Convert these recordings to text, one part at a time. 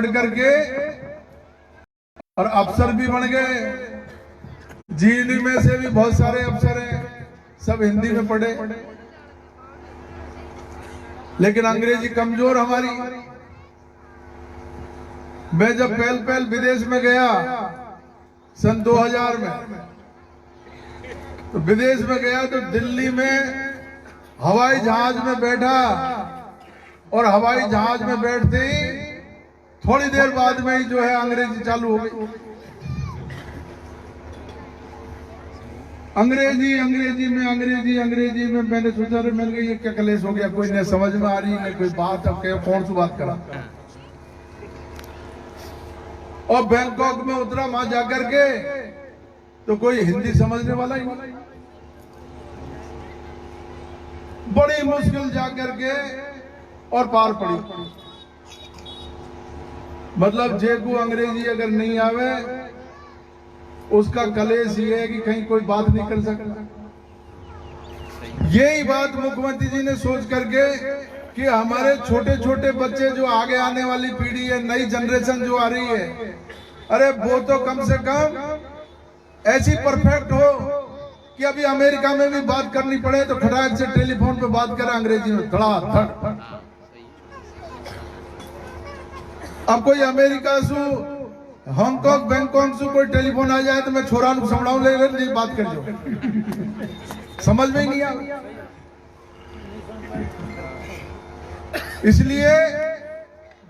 पढ़ करके और अफसर भी बन गए। जीडी में से भी बहुत सारे अफसर हैं, सब हिंदी में पढ़े, लेकिन अंग्रेजी कमजोर हमारी। मैं जब पहल विदेश में गया सन 2000 में, तो विदेश में गया तो दिल्ली में हवाई जहाज में बैठा और हवाई जहाज में बैठते ही थोड़ी देर बाद में ही जो है अंग्रेजी चालू हो गई। अंग्रेजी में मैंने सोचा रे मिल गई, ये क्या कलेश हो गया, कोई नहीं समझ में आ रही नहीं कोई बात, अब क्या कौन सी बात करा। और बैंकॉक में उतरा, वहां जाकर के तो कोई हिंदी समझने वाला ही नहीं। बड़ी मुश्किल जाकर के और पार पड़ी। मतलब जेको अंग्रेजी अगर नहीं आवे उसका कलेश ये है कि कहीं कोई बात नहीं कर सकता। यही बात मुख्यमंत्री जी ने सोच करके कि हमारे छोटे छोटे बच्चे जो आगे आने वाली पीढ़ी है, नई जनरेशन जो आ रही है, अरे वो तो कम से कम ऐसी परफेक्ट हो कि अभी अमेरिका में भी बात करनी पड़े तो खटाक से टेलीफोन पे बात करें अंग्रेजी में धड़ाधड़। अब कोई अमेरिका से, हांगकांग, बैंकॉक से कोई टेलीफोन आ जाए तो मैं छोरा नु समझाऊं ले बात कर जो, समझ में ही नहीं आ। इसलिए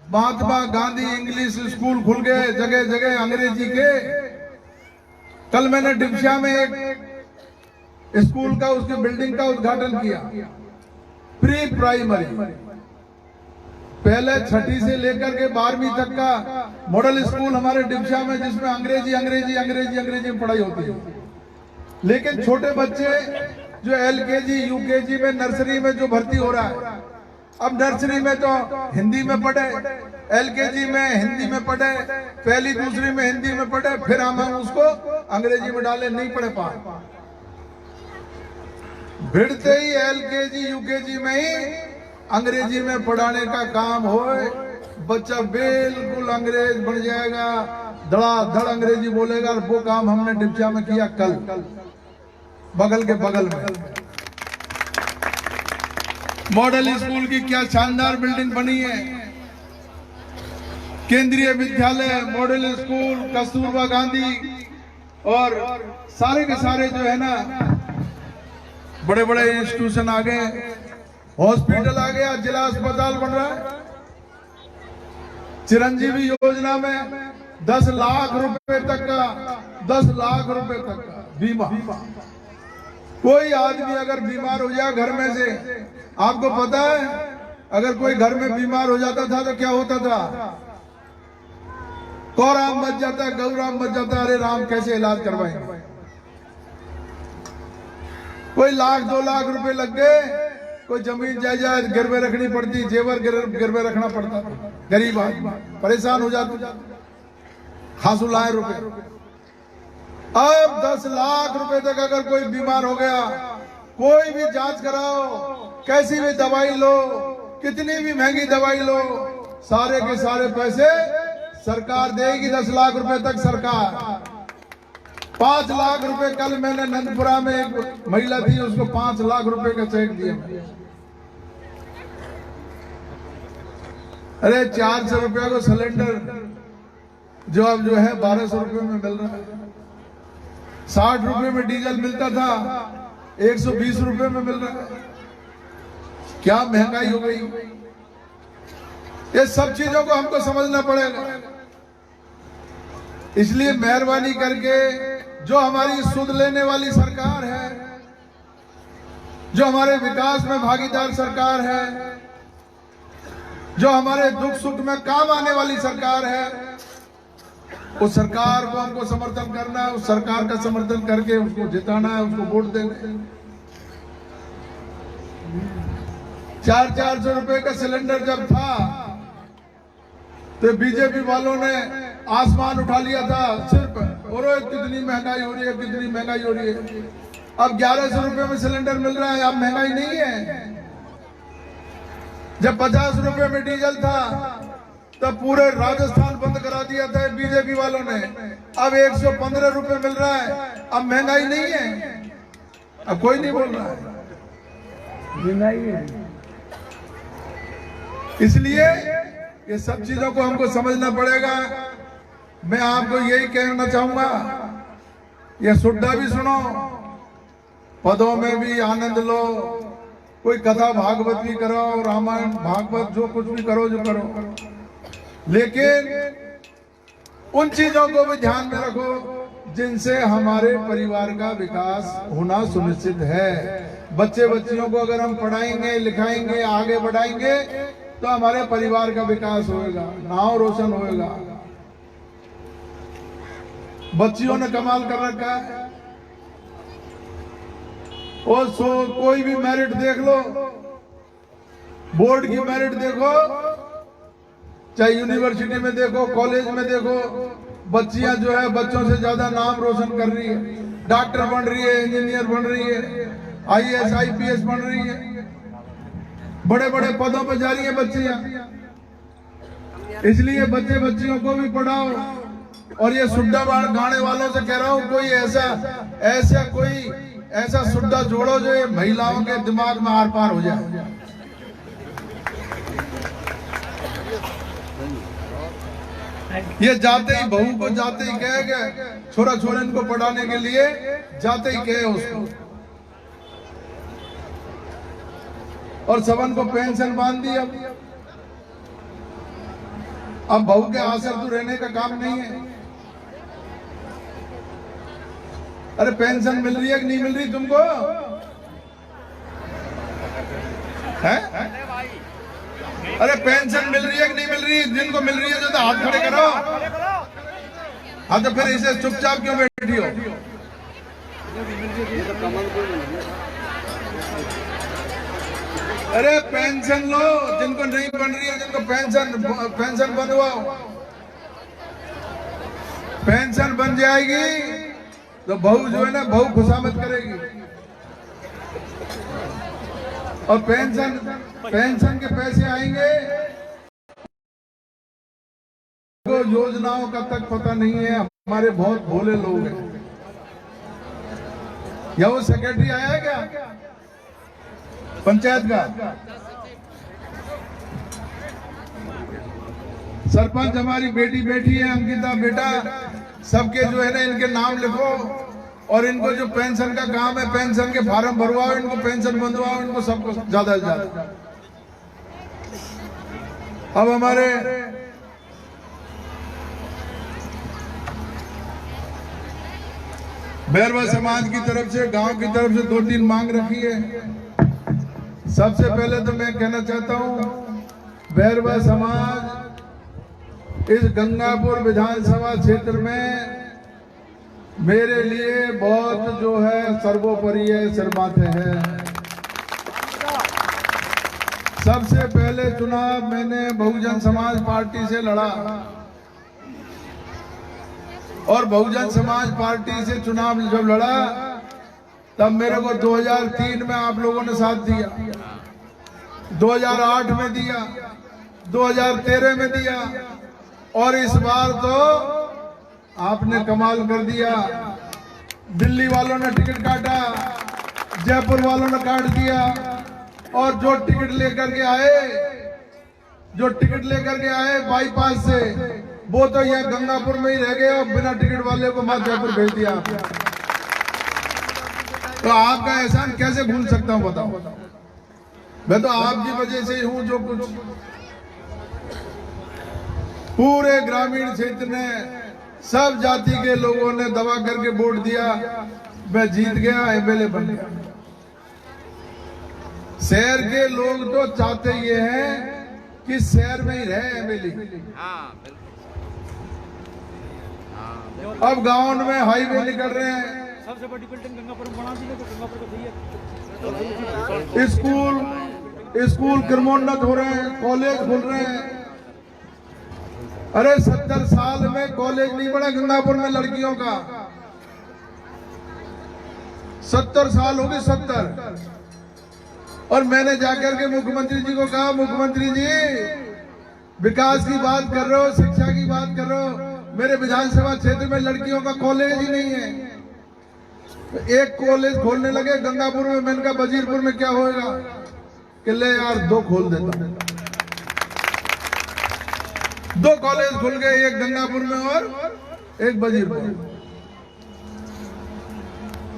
महात्मा गांधी इंग्लिश स्कूल खुल गए जगह जगह अंग्रेजी के। कल मैंने डिप्सिया में एक स्कूल का, उसके बिल्डिंग का उद्घाटन किया, प्री प्राइमरी, पहले छठी से लेकर के 12वीं तक का मॉडल स्कूल हमारे डिप्सिया में, जिसमें अंग्रेजी में पढ़ाई होती है। लेकिन छोटे बच्चे जो LKG UKG में, नर्सरी में जो भर्ती हो रहा है, अब नर्सरी में तो हिंदी में पढ़े, LKG में हिंदी में पढ़े, पहली दूसरी में हिंदी में पढ़े, फिर हम उसको अंग्रेजी में डाले, नहीं पढ़े पाए। भिड़ते ही LKG UKG में ही अंग्रेजी में पढ़ाने का काम हो, बच्चा बिल्कुल अंग्रेज बन जाएगा, धड़ाधड़ अंग्रेजी बोलेगा। वो काम हमने डिप्सिया में किया कल, बगल के बगल में। मॉडल स्कूल की क्या शानदार बिल्डिंग बनी है, केंद्रीय विद्यालय, मॉडल स्कूल, कस्तूरबा गांधी और सारे के सारे जो है ना बड़े बड़े इंस्टीट्यूशन आ गए, हॉस्पिटल आ गया, जिला अस्पताल बन रहा है। चिरंजीवी योजना में 10 लाख रुपए तक का बीमा। कोई आदमी अगर बीमार हो जाए घर में से, आपको पता है अगर कोई घर में बीमार हो जाता था तो क्या होता था? कौराम मच जाता, गौराम मच जाता, अरे राम कैसे इलाज करवाएंगे। कोई 1-2 लाख रुपए लग गए, कोई जमीन जायदाद गिरवे रखनी पड़ती, जेवर गिरवे रखना पड़ता, गरीब आदमी परेशान हो जाते, हासुलाए रुपए। अब 10 लाख रुपए तक अगर कोई बीमार हो गया, कोई भी जांच कराओ, कैसी भी दवाई लो, कितनी भी महंगी दवाई लो, सारे के सारे पैसे सरकार देगी। 10 लाख रुपए तक सरकार। 5 लाख रुपए कल मैंने नंदपुरा में एक महिला थी, उसको 5 लाख रुपए का चेक दिया। अरे 400 रुपए को सिलेंडर जो अब जो है 1200 रुपए में मिल रहा है। 60 रुपए में डीजल मिलता था, 120 रुपए में मिल रहा है। क्या महंगाई हो गई। ये सब चीजों को हमको समझना पड़ेगा। इसलिए मेहरबानी करके जो हमारी सुध लेने वाली सरकार है, जो हमारे विकास में भागीदार सरकार है, जो हमारे दुख सुख में काम आने वाली सरकार है, उस सरकार को हमको समर्थन करना है। उस सरकार का समर्थन करके उसको जिताना है, उसको वोट देना है। 400 रुपए का सिलेंडर जब था तो बीजेपी वालों ने आसमान उठा लिया था सिर्फ, और कितनी महंगाई हो रही है, कितनी महंगाई हो रही है। अब 1100 रुपए में सिलेंडर मिल रहा है, अब महंगाई नहीं है। जब 50 रुपए में डीजल था तब पूरे राजस्थान बंद करा दिया था बीजेपी वालों ने। अब 115 रुपए मिल रहा है। अब महंगाई नहीं है, अब कोई नहीं बोल रहा है महंगाई है। इसलिए ये सब चीजों को हमको समझना पड़ेगा। मैं आपको यही कहना चाहूंगा, ये सुड्ढा भी सुनो, पदों में भी आनंद लो, कोई कथा भागवत भी करो, रामायण भागवत जो कुछ भी करो, जो करो, लेकिन उन चीजों को भी ध्यान में रखो जिनसे हमारे परिवार का विकास होना सुनिश्चित है। बच्चे बच्चियों को अगर हम पढ़ाएंगे, लिखाएंगे, आगे बढ़ाएंगे तो हमारे परिवार का विकास होएगा, नाम रोशन होएगा। बच्चियों ने कमाल कर रखा है, और कोई भी मेरिट देख लो, बोर्ड की मेरिट देखो, चाहे यूनिवर्सिटी में देखो, कॉलेज में देखो, बच्चियां जो है बच्चों से ज्यादा नाम रोशन कर रही है, डॉक्टर बन रही है, इंजीनियर बन रही है, आईएएस आईपीएस बन रही है, बड़े बड़े पदों पर जा रही है बच्चियां। इसलिए बच्चे बच्चियों को भी पढ़ाओ। और ये सुड्ढा गाने वालों से कह रहा हूं, कोई ऐसा सुड्ढा जोड़ो जो ये महिलाओं के दिमाग में आर पार हो जाए। ये जाते ही बहू को जाते ही कहेगा, छोरा छोरन को पढ़ाने के लिए जाते ही कहे उसको, और सबन को पेंशन बांध दी। अब बहू के आसर तो रहने का काम नहीं है। अरे पेंशन मिल रही है कि नहीं मिल रही तुमको? है? अरे पेंशन मिल रही है कि नहीं मिल रही? जिनको मिल रही है तो हाथ खड़े करो। हाँ, तो फिर इसे चुपचाप क्यों बैठी हो? अरे पेंशन लो, जिनको नहीं बन रही है, जिनको पेंशन बनवाओ। पेंशन बन जाएगी तो बहू जो है ना, बहू खुशामद करेगी। और पेंशन के पैसे आएंगे, तो योजनाओं का तक पता नहीं है। हमारे बहुत भोले लोग हैं। या वो सेक्रेटरी आया है क्या पंचायत का? सरपंच हमारी बेटी बैठी है, अंकिता बेटा, सबके जो है ना इनके नाम लिखो, और इनको जो पेंशन का काम है, पेंशन के फार्म भरवाओ, इनको पेंशन बंधवाओ, इनको सबको ज्यादा से ज्यादा। अब हमारे बैरवा समाज की तरफ से, गांव की तरफ से 2-3 मांग रखी है। सबसे पहले तो मैं कहना चाहता हूं, बैरवा समाज इस गंगापुर विधानसभा क्षेत्र में मेरे लिए बहुत जो है सर्वोपरि है, सिरमाथे है। सबसे पहले चुनाव मैंने बहुजन समाज पार्टी से लड़ा, और बहुजन समाज पार्टी से चुनाव जब लड़ा तब मेरे को 2003 में आप लोगों ने साथ दिया, 2008 में दिया, 2013 में दिया, और इस बार तो आपने कमाल कर दिया। दिल्ली वालों ने टिकट काटा, जयपुर वालों ने काट दिया, और जो टिकट लेकर के आए बाईपास से, वो तो यह गंगापुर में ही रह गए, और बिना टिकट वाले को मत जयपुर भेज दिया। तो आपका एहसान कैसे भूल सकता हूं बताओ? मैं तो आपकी वजह से ही हूं। जो कुछ पूरे ग्रामीण क्षेत्र में सब जाति के लोगों ने दबा करके वोट दिया, मैं जीत गया, एमएलए बन गया। शहर के लोग तो चाहते ये हैं कि शहर में ही रहे एमएलए। अब गांव में हाईवे निकल रहे हैं, सबसे बड़ी बिल्डिंग गंगापुर में बना दी है, तो गंगापुर का स्कूल क्रमोन्नत हो रहे हैं, कॉलेज खुल रहे हैं। अरे 70 साल में कॉलेज नहीं बना गंगापुर में लड़कियों का। 70 साल हो गए, 70। और मैंने जाकर के मुख्यमंत्री जी को कहा, मुख्यमंत्री जी विकास की बात कर रहे हो, शिक्षा की बात कर रहे हो। मेरे विधानसभा क्षेत्र में लड़कियों का कॉलेज ही नहीं है। एक कॉलेज खोलने लगे गंगापुर में, मैंने कहा वजीरपुर में क्या होगा, कि ले यार 2 खोल देता हूं। 2 कॉलेज खुल गए, एक गंगापुर में और एक वजीरपुर।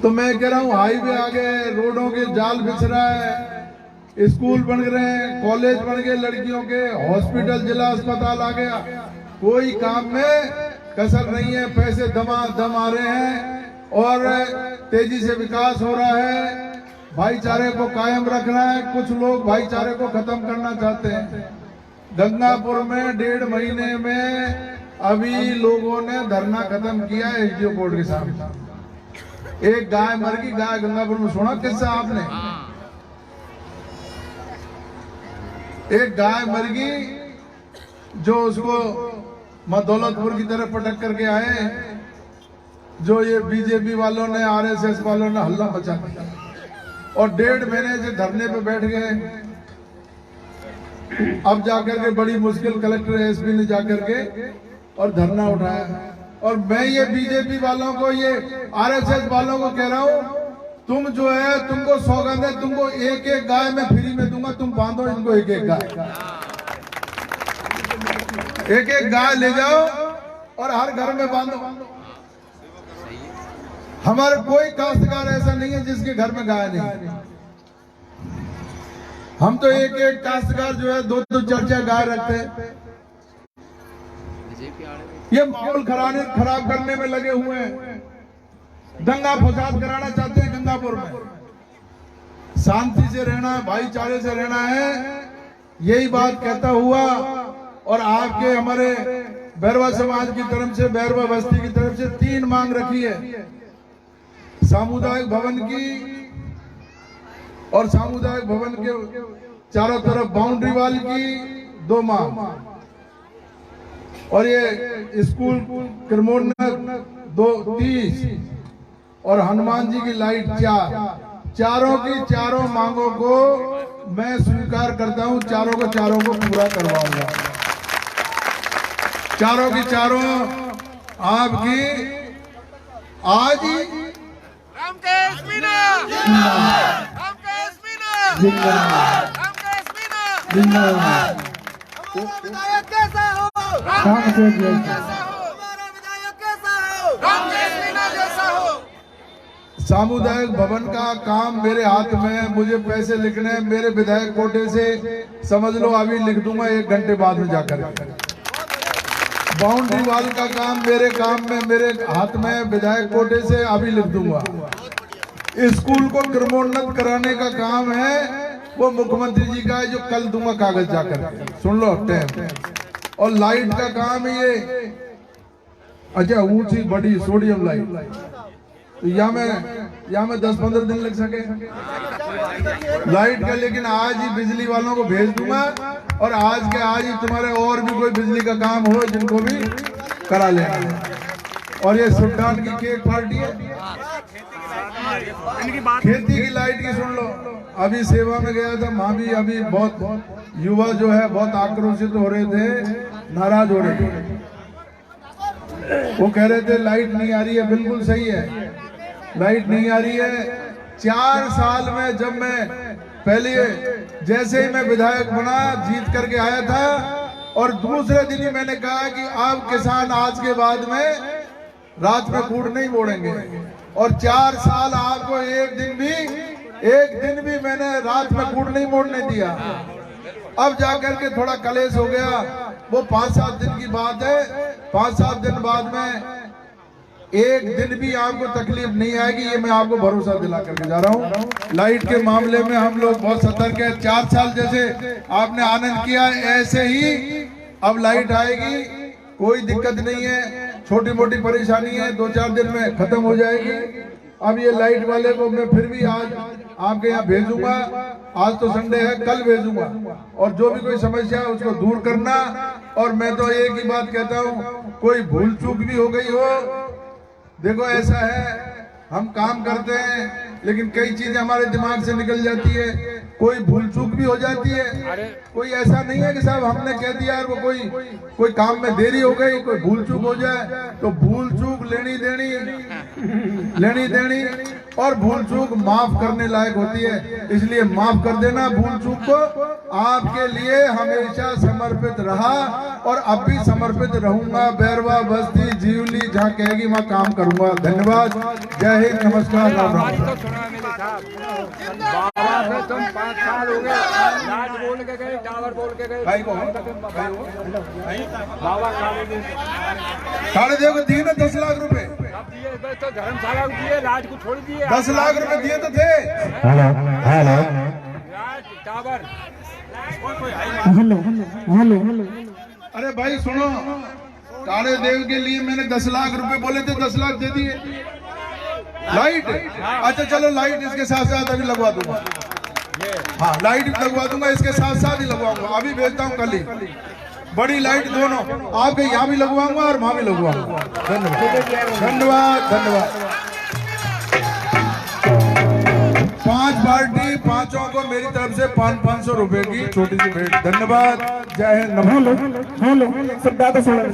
तो मैं कह रहा हूं हाईवे आ गए, रोडों के जाल बिछ रहा है, स्कूल बन रहे हैं, कॉलेज बन गए लड़कियों के, हॉस्पिटल जिला अस्पताल आ गया, कोई काम में कसर नहीं है, पैसे दम आ रहे हैं और तेजी से विकास हो रहा है। भाईचारे को कायम रखना है, कुछ लोग भाईचारे को खत्म करना चाहते हैं। गंगापुर में 1.5 महीने में अभी लोगों ने धरना खत्म किया एसडीओ कोर्ट के सामने। एक गाय मर गई, गाय गंगापुर में, सुना किस्सा आपने? एक गाय मर गई जो उसको दौलतपुर की तरफ पटक करके आए, जो ये बीजेपी वालों ने, आरएसएस वालों ने हल्ला मचा दिया और 1.5 महीने से धरने पे बैठ गए। अब जाकर के बड़ी मुश्किल कलेक्टर एसपी ने जाकर के और धरना उठाया। और मैं ये बीजेपी वालों को, ये आरएसएस वालों को कह रहा हूं, तुम जो है, तुमको सौगंध है, तुमको 1-1 गाय मैं फ्री में दूंगा, तुम बांधो इनको 1-1 गाय, 1-1 गाय ले जाओ और हर घर में बांधो। हमारे कोई काश्तकार ऐसा नहीं है जिसके घर में गाय नहीं। हम तो 1-1 काश्तकार जो है 2-2 4-4 गाय रखते हैं। ये माहौल खराब करने में लगे हुए हैं, दंगा फसाद कराना चाहते हैं गंगापुर में। शांति से रहना, भाईचारे से रहना है, यही बात कहता हुआ। और आपके हमारे बैरवा समाज की तरफ से, बैरवा बस्ती की तरफ से 3 मांग रखी है, सामुदायिक भवन की, और सामुदायिक भवन के चारों तरफ बाउंड्री वाल की 2 मांग, और ये स्कूल क्रमोन्नत 30 और हनुमान जी की लाइट 4, चारों की चारों मांगों को मैं स्वीकार करता हूं, चारों को पूरा करवाऊंगा। चारों की चारों आपकी आज ही रामकेश मीना जिंदाबाद, रामकेश मीना जिंदाबाद, रामकेश मीना जिंदाबाद। हमारा विधायक कैसा हो, रामकेश जैसा हो, हमारा विधायक कैसा हो, रामकेश मीना जैसा हो। सामुदायिक भवन का काम मेरे हाथ में है, मुझे पैसे लिखने हैं, मेरे विधायक कोटे से समझ लो अभी लिख दूंगा 1 घंटे बाद में जाकर। बाउंड्री वाल का काम मेरे हाथ में, विधायक कोटे से अभी लिख दूंगा। स्कूल को क्रमोन्नत कराने का काम है, वो मुख्यमंत्री जी का है, जो कल दूंगा कागज जाकर, सुन लो टाइम। और लाइट का काम है ये, अच्छा ऊंची बड़ी सोडियम लाइट, तो या में 10-15 दिन लग सके लाइट का, लेकिन आज ही बिजली वालों को भेज दूंगा और आज के आज ही तुम्हारे और भी कोई बिजली का काम हो जिनको भी करा लेना। और ये सुल्तान की केक पार्टी है, खेती की लाइट की सुन लो। अभी सेवा में गया था, वहां भी अभी बहुत युवा जो है बहुत आक्रोशित हो रहे थे, नाराज हो रहे थे। वो कह रहे थे लाइट नहीं आ रही है, बिल्कुल सही है, लाइट नहीं आ रही है। 4 साल में जब मैं पहले जैसे ही मैं विधायक बना, जीत करके आया था, और दूसरे दिन ही मैंने कहा कि आप किसान आज के बाद में रात में कूड़ नहीं मोड़ेंगे। और 4 साल आपको एक दिन भी मैंने रात में कूड़ नहीं मोड़ने दिया। अब जाकर के थोड़ा कलेश हो गया, वो 5-7 दिन की बात है। 5-7 दिन बाद में एक दिन भी आपको तकलीफ नहीं आएगी, ये मैं आपको भरोसा दिला करके जा रहा हूँ। लाइट के मामले में हम लोग बहुत सतर्क है। 4 साल जैसे आपने आनंद किया, ऐसे ही अब लाइट आएगी, कोई दिक्कत नहीं है। छोटी मोटी परेशानी है, 2-4 दिन में खत्म हो जाएगी। अब ये लाइट वाले को मैं फिर भी आज आपके यहाँ भेजूंगा, आज तो संडे है, कल भेजूंगा, और जो भी कोई समस्या है उसको दूर करना। और मैं तो एक ही बात कहता हूँ, कोई भूल चूक भी हो गई हो, देखो ऐसा है, हम काम करते हैं, लेकिन कई चीजें हमारे दिमाग से निकल जाती है, कोई भूल चूक भी हो जाती है। कोई ऐसा नहीं है कि साहब हमने कह दिया और वो कोई काम में देरी हो गई, कोई भूल चूक हो जाए तो भूल चूक लेनी देनी और भूल चूक माफ करने लायक होती है। इसलिए माफ कर देना भूल चूक को। आपके लिए हमेशा समर्पित रहा और अब भी समर्पित रहूंगा। बैरवा बस्ती जीवली जहाँ कहेगी वहाँ काम करूंगा। धन्यवाद, जय हिंद, नमस्कार, राम राम। तुम 5 साल हो गए, राज बोल के गए, टावर बोल के गए, भाई को बाबा साढ़े देव को दिए ना 10 लाख रुपए, अब दिए तो धर्मशाला को दिए, राज को छोड़ दिए। 10 लाख रुपए दिए तो थे। राज टावर अरे भाई सुनो, काले देव के लिए मैंने 10 लाख रुपए बोले थे, 10 लाख दे दिए। लाइट, अच्छा चलो लाइट इसके साथ साथ अभी लगवा दूंगा। हाँ लाइट लगवा दूंगा, इसके साथ साथ ही लगवाऊंगा। अभी भेजता हूँ कल ही बड़ी लाइट दोनों, आपके यहाँ भी लगवाऊंगा और वहां भी लगवाऊंगा। धन्यवाद धन्यवाद। 5 पार्टी, 5 को मेरी तरफ से 500 रुपए की छोटी सी भेंट। धन्यवाद, जय हिंद, नमस्कार। हेलो, सब दादा सोलर